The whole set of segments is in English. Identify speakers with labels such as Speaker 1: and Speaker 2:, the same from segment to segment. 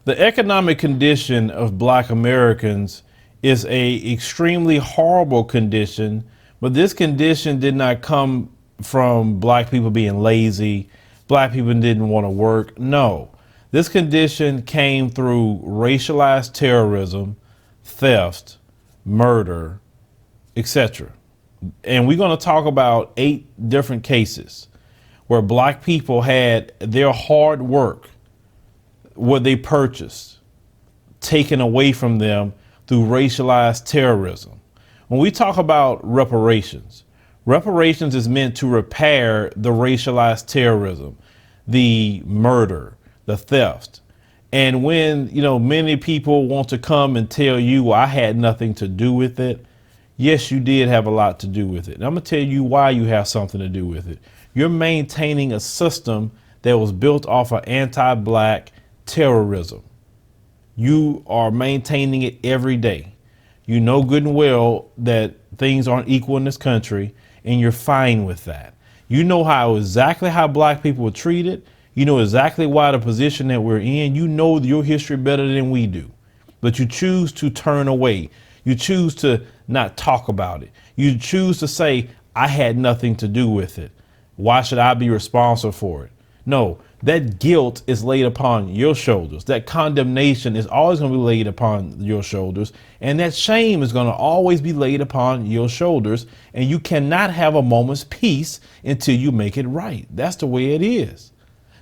Speaker 1: The economic condition of Black Americans is a extremely horrible condition, but this condition did not come from Black people being lazy. Black people didn't want to work. No, this condition came through racialized terrorism, theft, murder, etc. And we're going to talk about 8 different cases where Black people had their hard work, what they purchased, taken away from them through racialized terrorism. When we talk about reparations, reparations is meant to repair the racialized terrorism, the murder, the theft. And when, many people want to come and tell you, well, I had nothing to do with it. Yes, you did have a lot to do with it. And I'm going to tell you why you have something to do with it. You're maintaining a system that was built off of anti-Black terrorism. You are maintaining it every day. You know good and well that things aren't equal in this country, and you're fine with that. You know exactly how Black people were treated. You know exactly why the position that we're in. You know your history better than we do, but you choose to turn away. You choose to not talk about it. You choose to say, I had nothing to do with it. Why should I be responsible for it? No, that guilt is laid upon your shoulders. That condemnation is always going to be laid upon your shoulders. And that shame is going to always be laid upon your shoulders. And you cannot have a moment's peace until you make it right. That's the way it is.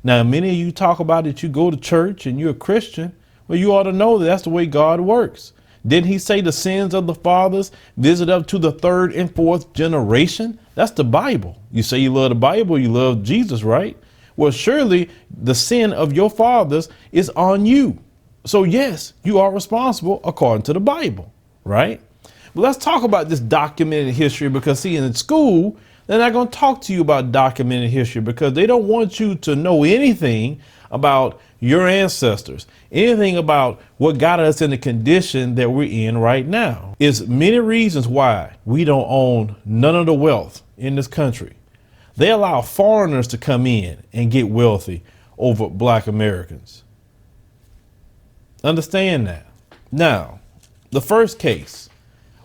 Speaker 1: Now, many of you talk about that you go to church and you're a Christian. Well, you ought to know that that's the way God works. Didn't he say the sins of the fathers visit up to the 3rd and 4th generation? That's the Bible. You say you love the Bible, you love Jesus, right? Well, surely the sin of your fathers is on you. So yes, you are responsible according to the Bible, right? But let's talk about this documented history, because see, in school, they're not going to talk to you about documented history because they don't want you to know anything about your ancestors, anything about what got us in the condition that we're in right now. There's many reasons why we don't own none of the wealth in this country. They allow foreigners to come in and get wealthy over Black Americans. Understand that. Now, the first case,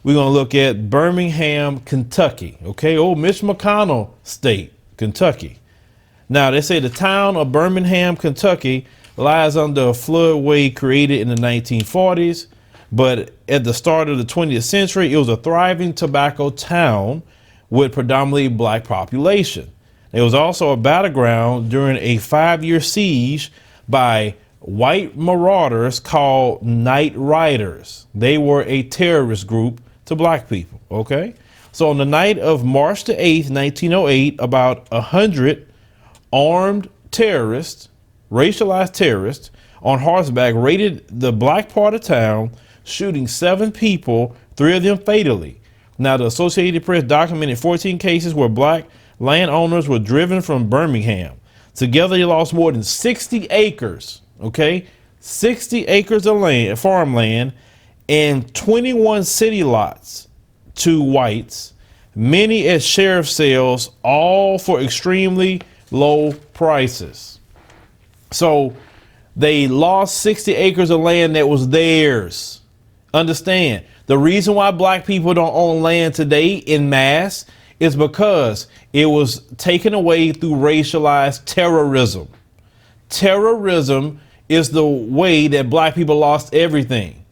Speaker 1: we're going to look at Birmingham, Kentucky. Okay, old Mitch McConnell state, Kentucky. Now, they say the town of Birmingham, Kentucky lies under a floodway created in the 1940s. But at the start of the 20th century, it was a thriving tobacco town with predominantly Black population. There was also a battleground during a 5-year siege by white marauders called Night Riders. They were a terrorist group to Black people. Okay. So on the night of March the 8th, 1908, about 100 armed terrorists, racialized terrorists on horseback raided the Black part of town, shooting 7 people, 3 of them fatally. Now, the Associated Press documented 14 cases where Black landowners were driven from Birmingham. Together, they lost more than 60 acres, okay? 60 acres of land, farmland, and 21 city lots to whites, many at sheriff sales, all for extremely low prices. So they lost 60 acres of land that was theirs. Understand, the reason why Black people don't own land today in mass is because it was taken away through racialized terrorism. Terrorism is the way that Black people lost everything.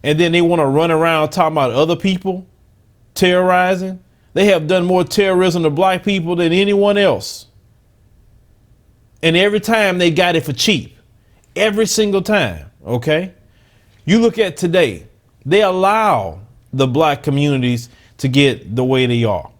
Speaker 1: And then they want to run around talking about other people terrorizing. They have done more terrorism to Black people than anyone else. And every time they got it for cheap. Every single time. Okay. You look at today, they allow the Black communities to get the way they are.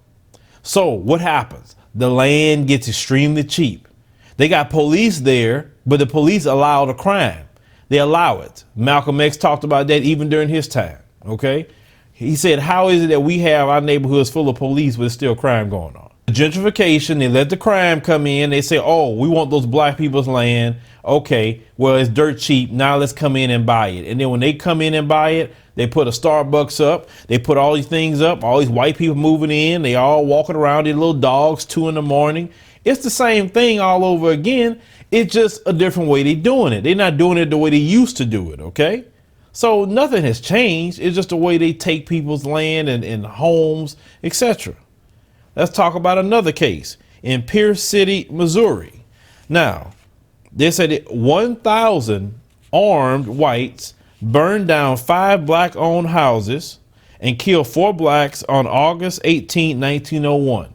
Speaker 1: So what happens? The land gets extremely cheap. They got police there, but the police allow the crime. They allow it. Malcolm X talked about that even during his time. OK, he said, how is it that we have our neighborhoods full of police, but there's still crime going on? Gentrification, they let the crime come in. They say, oh, we want those Black people's land. OK, well, it's dirt cheap. Now let's come in and buy it. And then when they come in and buy it, They put a Starbucks up. They put all these things up. All these white people moving in. They all walking around, their little dogs, 2 a.m. It's the same thing all over again. It's just a different way they're doing it. They're not doing it the way they used to do it. OK, so nothing has changed. It's just the way they take people's land and homes, etc. Let's talk about another case in Pierce City, Missouri. Now, they said that 1,000 armed whites burned down 5 black-owned houses and killed 4 blacks on August 18, 1901.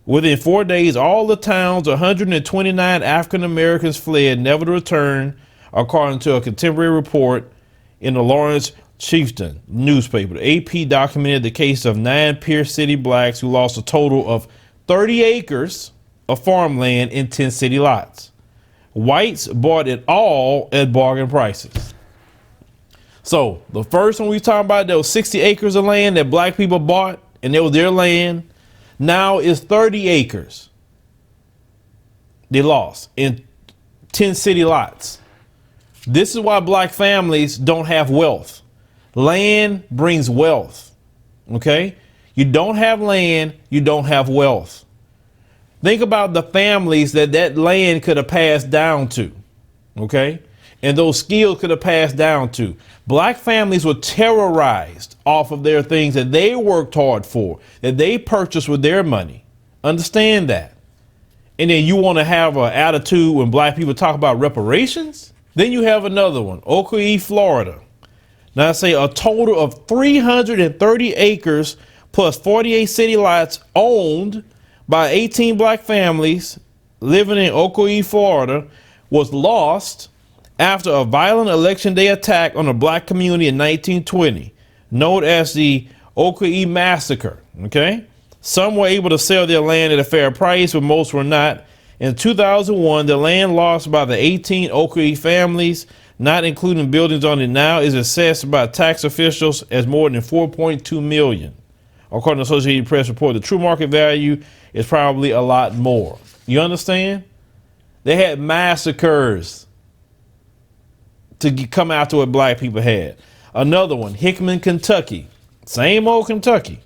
Speaker 1: Within 4 days, all the town's 129 African Americans fled, never to return, according to a contemporary report in the Lawrence Chieftain newspaper. The AP documented the case of 9 Pierce City blacks who lost a total of 30 acres of farmland in 10 city lots. Whites bought it all at bargain prices. So the first one we talking about, there was 60 acres of land that black people bought, and it was their land. Now it's 30 acres they lost in 10 city lots. This is why black families don't have wealth. Land brings wealth. OK, you don't have land, you don't have wealth. Think about the families that land could have passed down to. OK, and those skills could have passed down to. Black families were terrorized off of their things that they worked hard for, that they purchased with their money. Understand that. And then you want to have an attitude when black people talk about reparations? Then you have another one, Okra, Florida. Now I say a total of 330 acres plus 48 city lots owned by 18 black families living in Okra, Florida was lost after a violent election day attack on a black community in 1920, known as the Okra Massacre. Okay, some were able to sell their land at a fair price, but most were not. In 2001, the land lost by the 18 Okra families, not including buildings on it now, is assessed by tax officials as more than $4.2 million. According to Associated Press report, the true market value is probably a lot more. You understand? They had massacres to come after what black people had. Another one, Hickman, Kentucky. Same old Kentucky.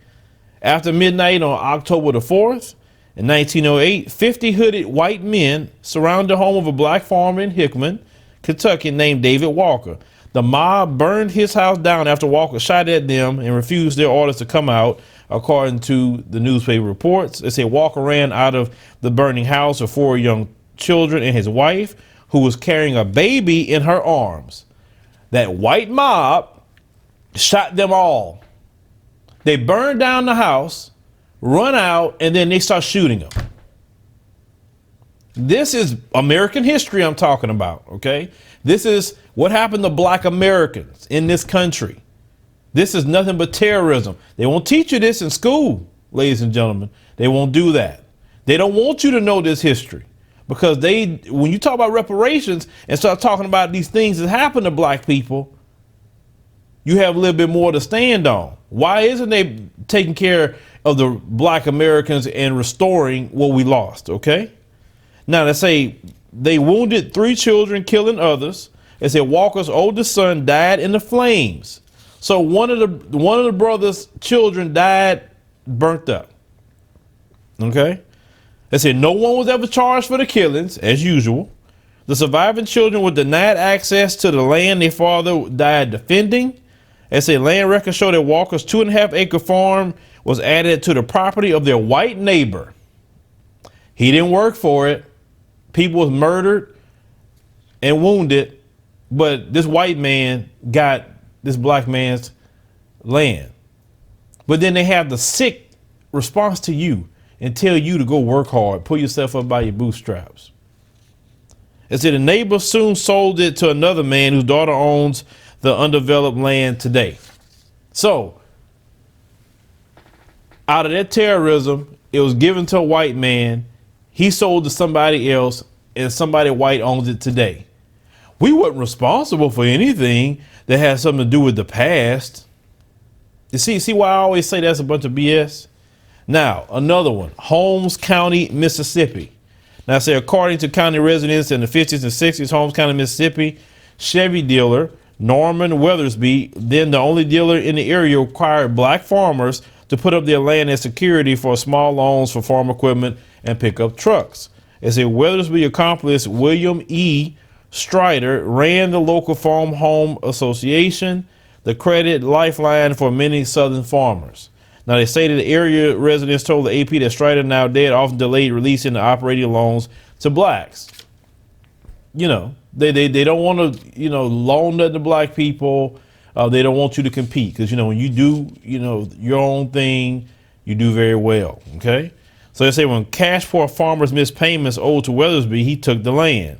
Speaker 1: After midnight on October the 4th, in 1908, 50 hooded white men surrounded the home of a black farmer in Hickman, Kentucky, named David Walker. The mob burned his house down after Walker shot at them and refused their orders to come out, according to the newspaper reports. They say Walker ran out of the burning house with 4 young children and his wife, who was carrying a baby in her arms. That white mob shot them all. They burned down the house, run out, and then they start shooting them. This is American history I'm talking about, okay? This is what happened to black Americans in this country. This is nothing but terrorism. They won't teach you this in school, ladies and gentlemen. They won't do that. They don't want you to know this history. Because when you talk about reparations and start talking about these things that happen to black people, you have a little bit more to stand on. Why isn't they taking care of the black Americans and restoring what we lost? OK, now they say they wounded 3 children, killing others. They said Walker's oldest son died in the flames. So one of the brothers' children died burnt up. OK. They said no one was ever charged for the killings, as usual. The surviving children were denied access to the land their father died defending. They say land records show that Walker's 2.5-acre farm was added to the property of their white neighbor. He didn't work for it. People was murdered and wounded, but this white man got this black man's land. But then they have the sick response to you and tell you to go work hard, pull yourself up by your bootstraps. It said the neighbor soon sold it to another man whose daughter owns the undeveloped land today. So out of that terrorism, it was given to a white man. He sold to somebody else, and somebody white owns it today. We weren't responsible for anything that has something to do with the past. You see why I always say that's a bunch of BS? Now, another one, Holmes County, Mississippi. Now, I say, according to county residents in the 50s and 60s, Holmes County, Mississippi, Chevy dealer Norman Weathersby, then the only dealer in the area, required black farmers to put up their land as security for small loans for farm equipment and pickup trucks. As a Weathersby accomplice, William E. Strider ran the local Farm Home Association, the credit lifeline for many southern farmers. Now, they say that the area residents told the AP that Strider, now dead, often delayed releasing the operating loans to blacks. You know, they don't want to, loan that to black people. They don't want you to compete because, when you do, your own thing, you do very well. OK, so they say when cash poor farmers missed payments owed to Weathersby, he took the land.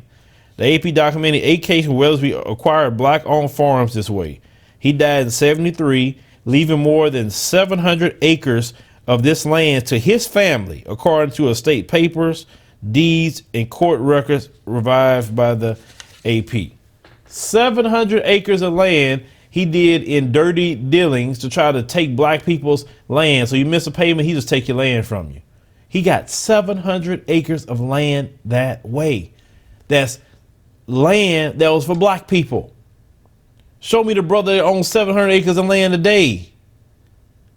Speaker 1: The AP documented 8 cases where Weathersby acquired black owned farms this way. He died in 1973, leaving more than 700 acres of this land to his family, according to estate papers, deeds, and court records revived by the AP. 700 acres of land he did in dirty dealings to try to take black people's land. So you miss a payment, he just take your land from you. He got 700 acres of land that way. That's land that was for black people. Show me the brother that owns 700 acres of land today.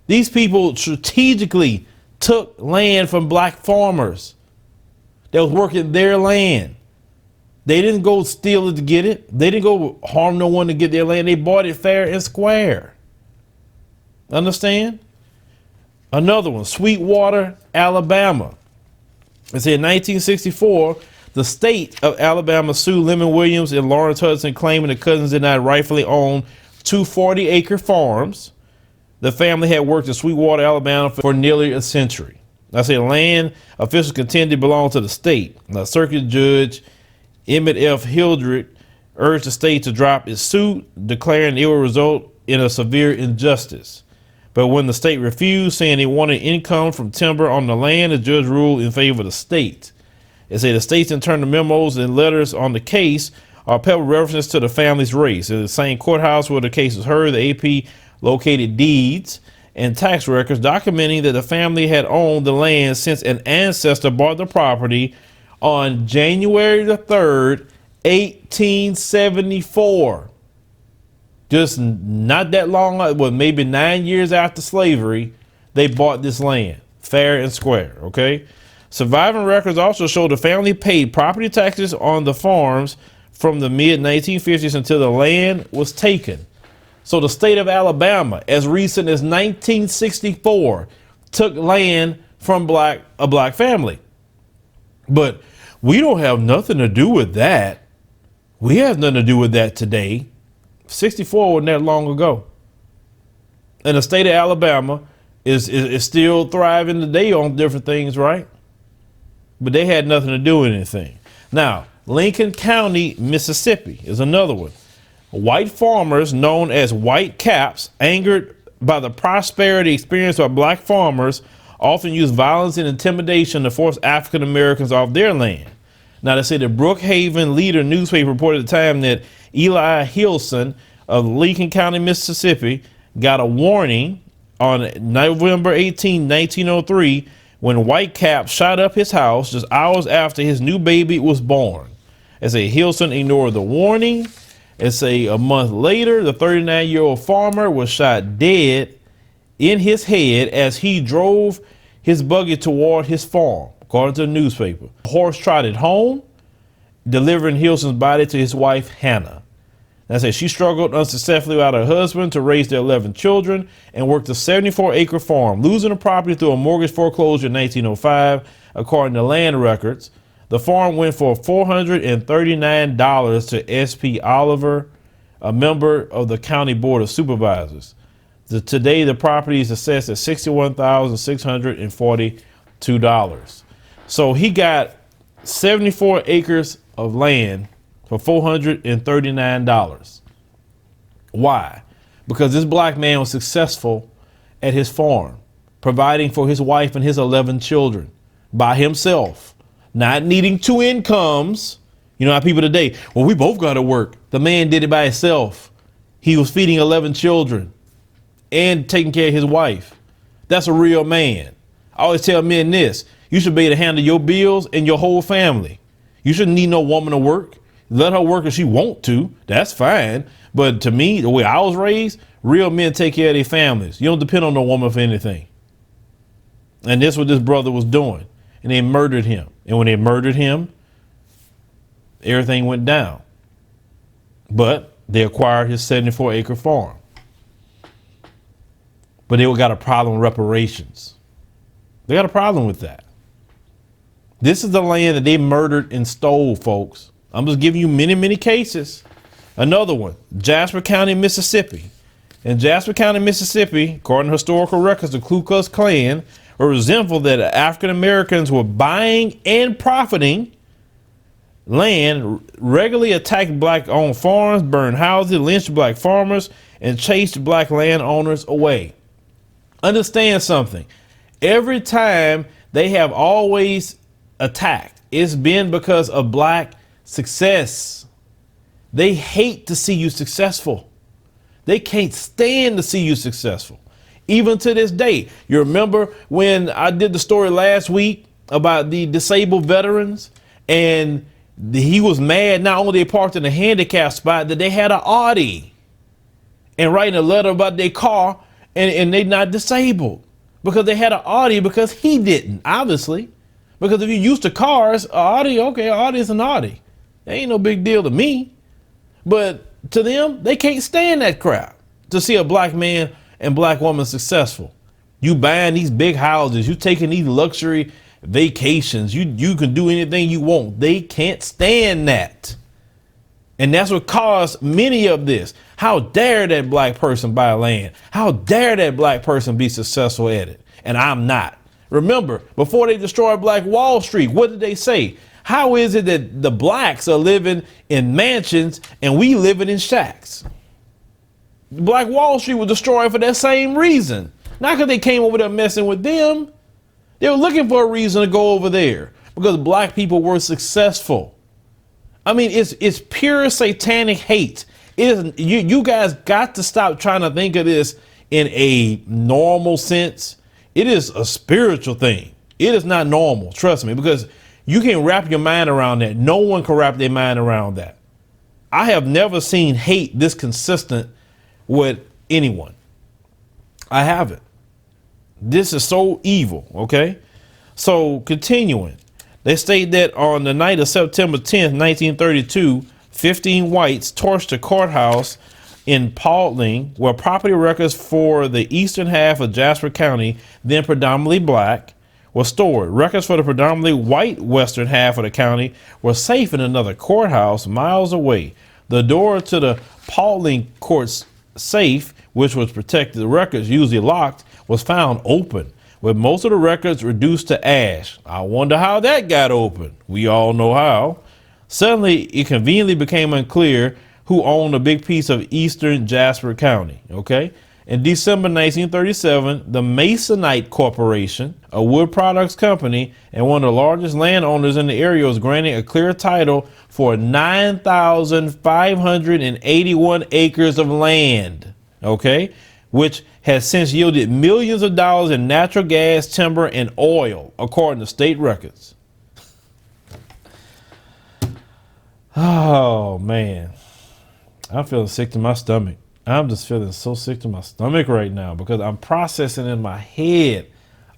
Speaker 1: These people strategically took land from black farmers that was working their land. They didn't go steal it to get it. They didn't go harm no one to get their land. They bought it fair and square. Understand? Another one, Sweetwater, Alabama. It said in 1964, the state of Alabama sued Lemon Williams and Lawrence Hudson, claiming the cousins did not rightfully own 2 40-acre farms. The family had worked in Sweetwater, Alabama for nearly a century. I say land officials contended belonged to the state. Now, Circuit Judge Emmett F. Hildreth urged the state to drop its suit, declaring it would result in a severe injustice. But when the state refused, saying they wanted income from timber on the land, the judge ruled in favor of the state. It said the state's internal memos and letters on the case are peppered references to the family's race. In the same courthouse where the case was heard, the AP located deeds and tax records documenting that the family had owned the land since an ancestor bought the property on January the 3rd, 1874. Just not that long, well, maybe 9 years after slavery, they bought this land, fair and square, okay? Surviving records also show the family paid property taxes on the farms from the mid-1950s until the land was taken. So the state of Alabama, as recent as 1964, took land from a black family. But we don't have nothing to do with that. We have nothing to do with that today. 64 wasn't that long ago. And the state of Alabama is still thriving today on different things, right? But they had nothing to do with anything. Now, Lincoln County, Mississippi is another one. White farmers, known as white caps, angered by the prosperity experienced by black farmers, often use violence and intimidation to force African Americans off their land. Now, they say the Brookhaven Leader newspaper reported at the time that Eli Hilson of Lincoln County, Mississippi, got a warning on November 18, 1903, when white caps shot up his house just hours after his new baby was born. As a Hilson ignored the warning. It's a month later, the 39-year-old farmer was shot dead in his head as he drove his buggy toward his farm, according to the newspaper. The horse trotted home, delivering Hilson's body to his wife, Hannah. They say she struggled unsuccessfully without her husband to raise their 11 children and worked a 74-acre farm, losing the property through a mortgage foreclosure in 1905, according to land records. The farm went for $439 to S.P. Oliver, a member of the County Board of Supervisors. Today, the property is assessed at $61,642. So he got 74 acres of land for $439. Why? Because this black man was successful at his farm, providing for his wife and his 11 children by himself, not needing 2 incomes. You know how people today, well, we both got to work. The man did it by himself. He was feeding 11 children and taking care of his wife. That's a real man. I always tell men this: you should be able to handle your bills and your whole family. You shouldn't need no woman to work. Let her work if she want to. That's fine. But to me, the way I was raised, real men take care of their families. You don't depend on no woman for anything. And that's what this brother was doing. And they murdered him. And when they murdered him, everything went down. But they acquired his 74-acre farm. But they got a problem with reparations. They got a problem with that. This is the land that they murdered and stole, folks. I'm just giving you many, many cases. Another one, Jasper County, Mississippi. In Jasper County, Mississippi, according to historical records, the Ku Klux Klan were resentful that African Americans were buying and profiting land, regularly attacked black-owned farms, burned houses, lynched black farmers, and chased black landowners away. Understand something. Every time they have always attacked, it's been because of black success. They hate to see you successful. They can't stand to see you successful. Even to this day. You remember when I did the story last week about the disabled veterans, and he was mad not only they parked in a handicap spot, that they had an Audi and writing a letter about their car, and they not disabled because they had an Audi because he didn't, obviously. Because if you're used to cars, Audi, okay, Audi is an Audi. That ain't no big deal to me. But to them, they can't stand that crap. To see a black man and black woman successful. You buying these big houses, you taking these luxury vacations, you can do anything you want. They can't stand that. And that's what caused many of this. How dare that black person buy land? How dare that black person be successful at it? And I'm not. Remember, before they destroyed Black Wall Street, what did they say? How is it that the blacks are living in mansions and we living in shacks? Black Wall Street was destroyed for that same reason. Not because they came over there messing with them. They were looking for a reason to go over there because black people were successful. I mean, it's pure satanic hate. You guys got to stop trying to think of this in a normal sense. It is a spiritual thing. It is not normal. Trust me, because you can wrap your mind around that. No one can wrap their mind around that. I have never seen hate this consistent with anyone. I haven't. This is so evil. OK, so continuing, they state that on the night of September 10th, 1932, 15 whites torched the courthouse in Paulding, where property records for the eastern half of Jasper County, then predominantly black, were stored. Records for the predominantly white western half of the county were safe in another courthouse miles away. The door to the Paulding court's safe, which was protected the records usually locked, was found open, with most of the records reduced to ash. I wonder how that got open. We all know how. Suddenly, it conveniently became unclear who owned a big piece of eastern Jasper County. Okay. In December 1937, the Masonite Corporation, a wood products company and one of the largest landowners in the area, was granted a clear title for 9,581 acres of land. Okay. Which has since yielded millions of dollars in natural gas, timber, and oil, according to state records. Oh, man. I'm feeling sick to my stomach. I'm just feeling so sick to my stomach right now because I'm processing in my head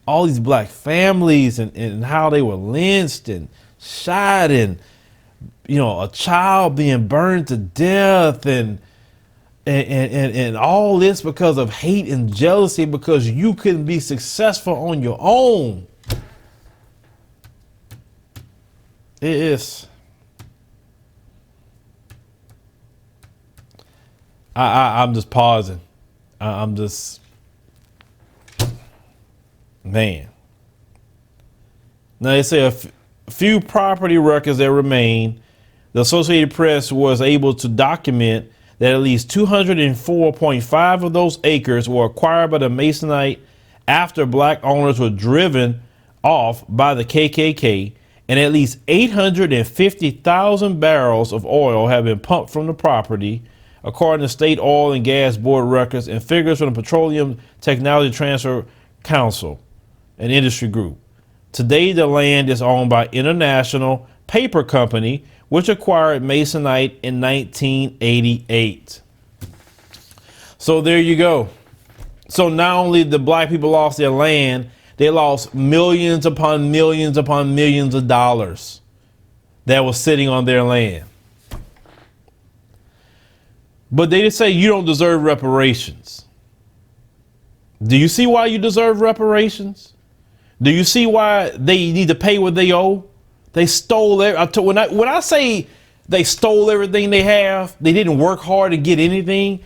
Speaker 1: all these black families and how they were lynched and shot and, you know, a child being burned to death and all this because of hate and jealousy because you couldn't be successful on your own. It is. I'm just pausing. I'm just, man. Now they say a few property records that remain. The Associated Press was able to document that at least 204.5 of those acres were acquired by the Masonite after black owners were driven off by the KKK, and at least 850,000 barrels of oil have been pumped from the property, according to State Oil and Gas Board records and figures from the Petroleum Technology Transfer Council, an industry group. Today, the land is owned by International Paper Company, which acquired Masonite in 1988. So there you go. So not only the black people lost their land, they lost millions upon millions upon millions of dollars that was sitting on their land. But they just say you don't deserve reparations. Do you see why you deserve reparations? Do you see why they need to pay what they owe? They stole when I say they stole everything they have, they didn't work hard to get anything.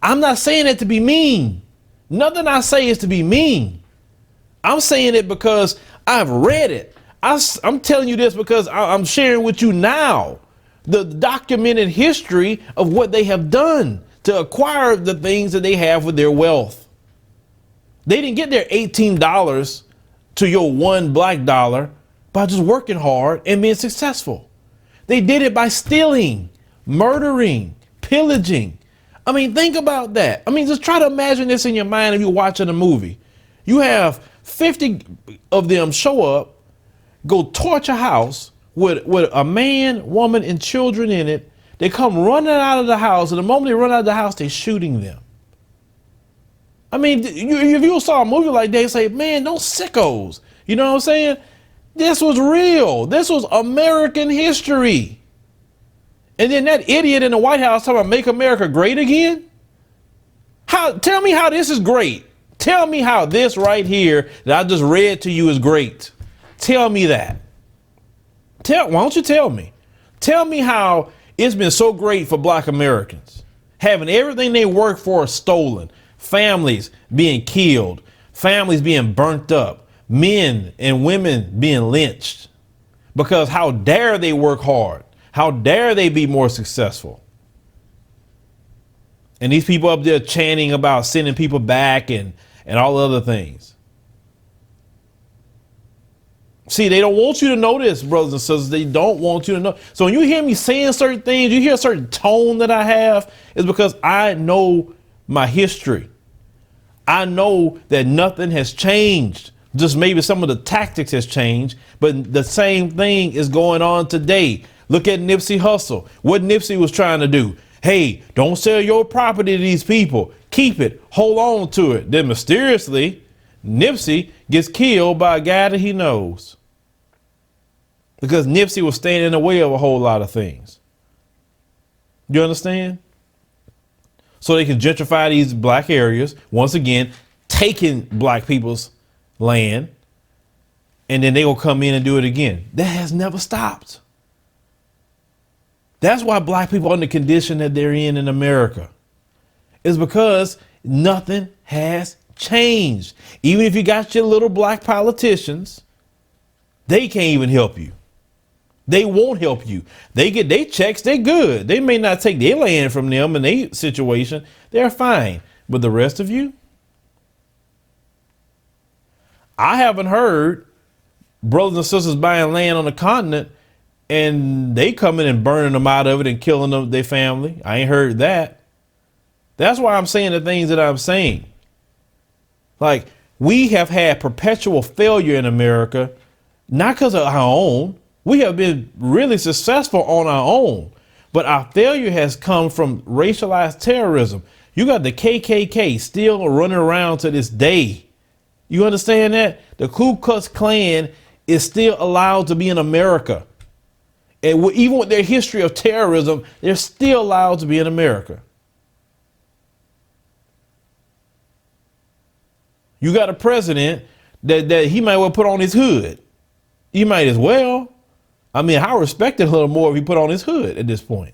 Speaker 1: I'm not saying that to be mean. Nothing I say is to be mean. I'm saying it because I've read it. I'm telling you this because I'm sharing with you now the documented history of what they have done to acquire the things that they have with their wealth. They didn't get their $18 to your one black dollar by just working hard and being successful. They did it by stealing, murdering, pillaging. I mean, think about that. I mean, just try to imagine this in your mind if you're watching a movie. You have 50 of them show up, go torch a house with a man, woman, and children in it. They come running out of the house, and the moment they run out of the house, they're shooting them. I mean, if you saw a movie like that, you say, man, those sickos. You know what I'm saying? This was real. This was American history. And then that idiot in the White House talking about make America great again. Tell me how this is great. Tell me how this right here that I just read to you is great. Tell me that. Why don't you tell me? Tell me how it's been so great for black Americans, having everything they work for stolen, families being killed, families being burnt up, men and women being lynched. Because how dare they work hard? How dare they be more successful? And these people up there chanting about sending people back and all other things. See, they don't want you to know this, brothers and sisters. They don't want you to know. So when you hear me saying certain things, you hear a certain tone that I have, is because I know my history. I know that nothing has changed. Just maybe some of the tactics has changed, but the same thing is going on today. Look at Nipsey Hussle. What Nipsey was trying to do. Hey, don't sell your property to these people. Keep it. Hold on to it. Then mysteriously, Nipsey gets killed by a guy that he knows. Because Nipsey was standing in the way of a whole lot of things. You understand? So they can gentrify these black areas. Once again, taking black people's land. And then they will come in and do it again. That has never stopped. That's why black people are in the condition that they're in America. It's because nothing has changed. Even if you got your little black politicians, they can't even help you. They won't help you. They get their checks. They're good. They may not take their land from them in their situation. They're fine. But the rest of you, I haven't heard brothers and sisters buying land on the continent and they coming and burning them out of it and killing them, their family. I ain't heard that. That's why I'm saying the things that I'm saying. Like, we have had perpetual failure in America, not because of our own. We have been really successful on our own, but our failure has come from racialized terrorism. You got the KKK still running around to this day. You understand that? The Ku Klux Klan is still allowed to be in America. And even with their history of terrorism, they're still allowed to be in America. You got a president that he might well put on his hood. You might as well. I mean, I respect it a little more if he put on his hood at this point.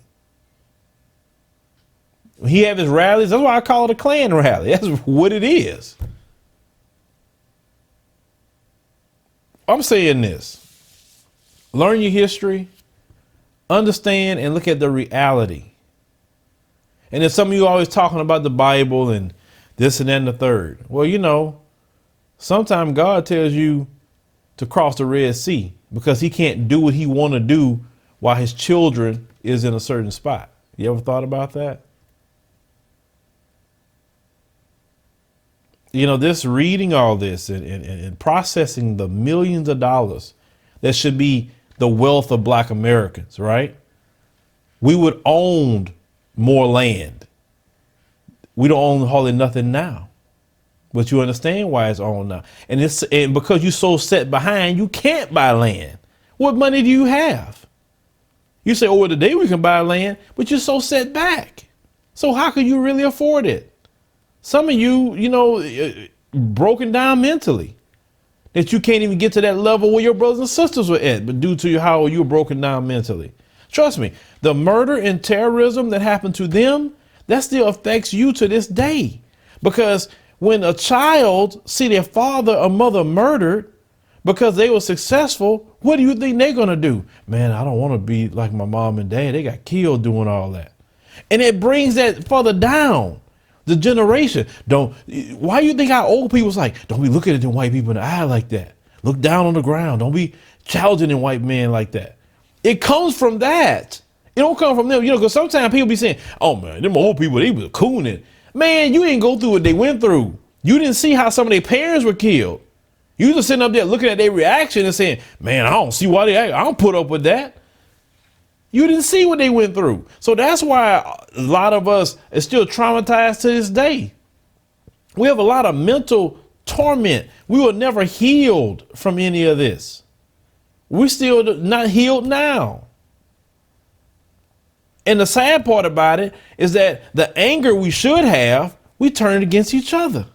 Speaker 1: He have his rallies. That's why I call it a Klan rally. That's what it is. I'm saying this. Learn your history. Understand and look at the reality. And then some of you always talking about the Bible and this and that and the third. Well, you know, sometimes God tells you to cross the Red Sea because he can't do what he want to do while his children is in a certain spot. You ever thought about that? You know, this reading all this and processing the millions of dollars that should be the wealth of black Americans, right? We would own more land. we don't own hardly nothing now. But you understand why it's on now. And because you're so set behind, you can't buy land. What money do you have? You say, oh, well, today we can buy land, but you're so set back. So how can you really afford it? Some of you, broken down mentally, that you can't even get to that level where your brothers and sisters were at, but due to how you were broken down mentally. Trust me, the murder and terrorism that happened to them, that still affects you to this day. Because when a child see their father or mother murdered because they were successful, what do you think they're going to do? Man, I don't want to be like my mom and dad. They got killed doing all that. And it brings that further down the generation. Why you think our old people's like, don't be looking at them white people in the eye like that. Look down on the ground. Don't be challenging them white men like that. It comes from that. It don't come from them, because sometimes people be saying, oh man, them old people, they was cooning. Man, you didn't go through what they went through. You didn't see how some of their parents were killed. You just sitting up there looking at their reaction and saying, man, I don't see why I don't put up with that. You didn't see what they went through. So that's why a lot of us are still traumatized to this day. We have a lot of mental torment. We were never healed from any of this. We're still not healed now. And the sad part about it is that the anger we should have, we turn against each other.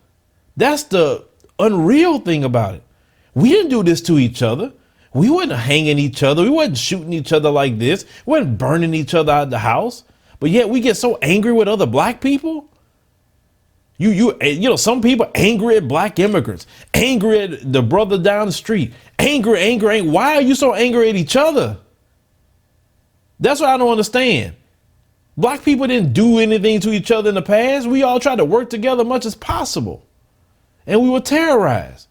Speaker 1: That's the unreal thing about it. We didn't do this to each other. We wasn't hanging each other. We wasn't shooting each other like this. We wasn't burning each other out of the house. But yet we get so angry with other black people. Some people angry at black immigrants, angry at the brother down the street, angry. Why are you so angry at each other? That's what I don't understand. Black people didn't do anything to each other in the past. We all tried to work together as much as possible. And we were terrorized.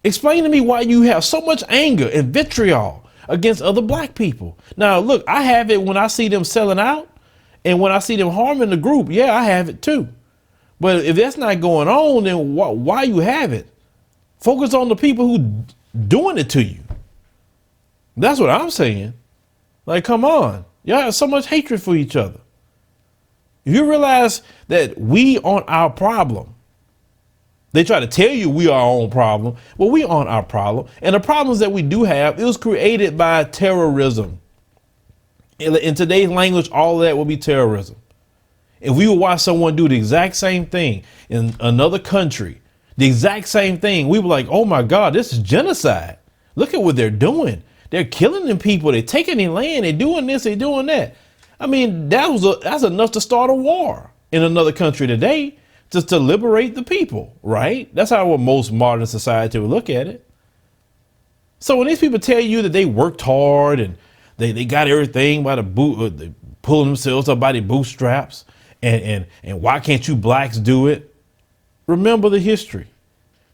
Speaker 1: Explain to me why you have so much anger and vitriol against other black people. Now, look, I have it when I see them selling out and when I see them harming the group. Yeah, I have it too. But if that's not going on, then why you have it? Focus on the people who doing it to you. That's what I'm saying. Like, come on. Y'all have so much hatred for each other. If you realize that we aren't our problem, they try to tell you we are our own problem. Well, we aren't our problem. And the problems that we do have, it was created by terrorism. In today's language, all of that will be terrorism. If we would watch someone do the exact same thing in another country, the exact same thing, we were like, oh my God, this is genocide. Look at what they're doing. They're killing them people. They're taking their land. They're doing this. They're doing that. I mean, that's enough to start a war in another country today. Just to liberate the people, right? That's how most modern society would look at it. So when these people tell you that they worked hard and they got everything by the boot, they pulling themselves up by their bootstraps, and why can't you blacks do it? Remember the history.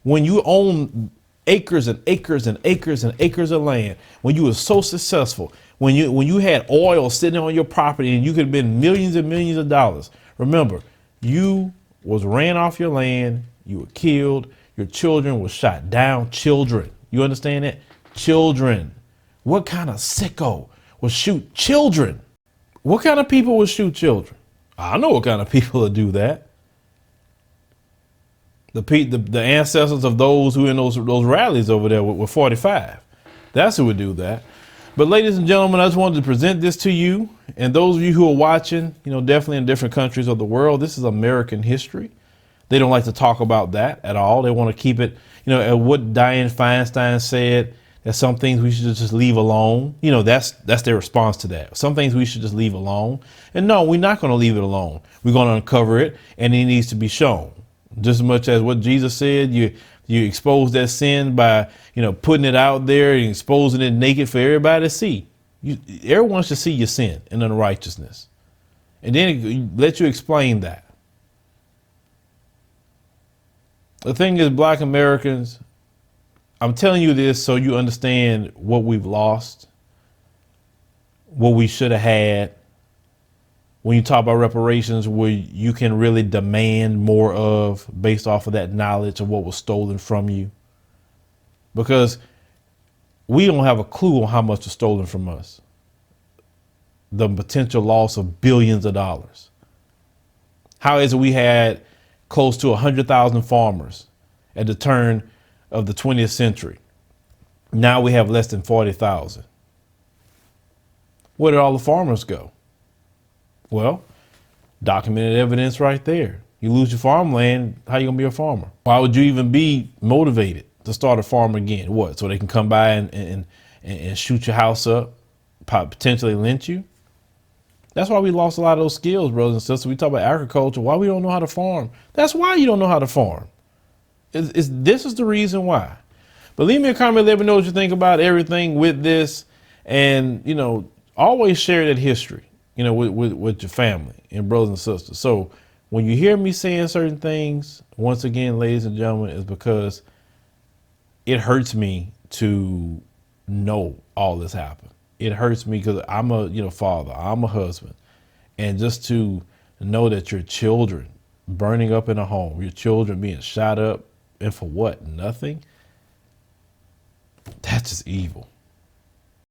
Speaker 1: When you own acres and acres and acres and acres of land, when you were so successful, when you had oil sitting on your property and you could have been millions and millions of dollars, remember, you was ran off your land, you were killed, your children were shot down. Children, you understand that? Children. What kind of sicko would shoot children? What kind of people would shoot children? I know what kind of people would do that. The ancestors of those who in those rallies over there were 45. That's who would do that. But ladies and gentlemen, I just wanted to present this to you. And those of you who are watching, definitely in different countries of the world, this is American history. They don't like to talk about that at all. They want to keep it, what Dianne Feinstein said, that some things we should just leave alone. That's their response to that. Some things we should just leave alone. And no, we're not going to leave it alone. We're going to uncover it, and it needs to be shown. Just as much as what Jesus said, you expose that sin by, putting it out there and exposing it naked for everybody to see. Everyone should see your sin and unrighteousness. And then let you explain that. The thing is, black Americans, I'm telling you this so you understand what we've lost, what we should have had. When you talk about reparations, where you can really demand more of based off of that knowledge of what was stolen from you. Because we don't have a clue on how much was stolen from us. The potential loss of billions of dollars. How is it we had close to 100,000 farmers at the turn of the 20th century? Now we have less than 40,000. Where did all the farmers go? Well, documented evidence right there. You lose your farmland, how you gonna be a farmer? Why would you even be motivated to start a farm again? What, so they can come by and shoot your house up, potentially lynch you? That's why we lost a lot of those skills, brothers and sisters. We talk about agriculture, why we don't know how to farm. That's why you don't know how to farm. This is the reason why. But leave me a comment, let me know what you think about everything with this. And, you know, always share that history, you know, with your family and brothers and sisters. So when you hear me saying certain things, once again, ladies and gentlemen, is because it hurts me to know all this happened. It hurts me because I'm a father, I'm a husband. And just to know that your children burning up in a home, your children being shot up, and for what? Nothing? That's just evil.